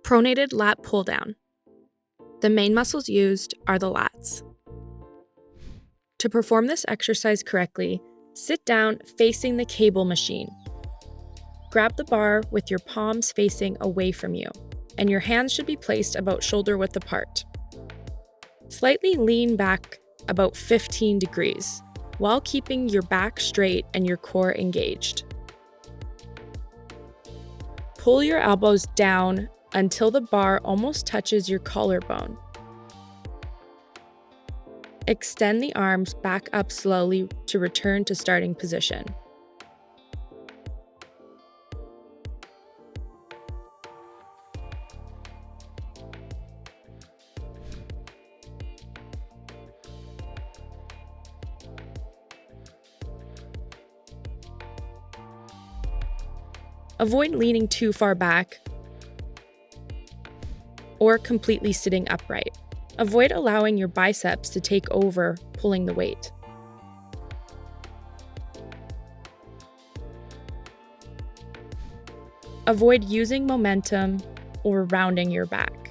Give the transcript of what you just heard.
Pronated Lat Pulldown. The main muscles used are the lats. To perform this exercise correctly, sit down facing the cable machine. Grab the bar with your palms facing away from you, and your hands should be placed about shoulder width apart. Slightly lean back about 15 degrees, while keeping your back straight and your core engaged. Pull your elbows down until the bar almost touches your collarbone. Extend the arms back up slowly to return to starting position. Avoid leaning too far back or completely sitting upright. Avoid allowing your biceps to take over pulling the weight. Avoid using momentum or rounding your back.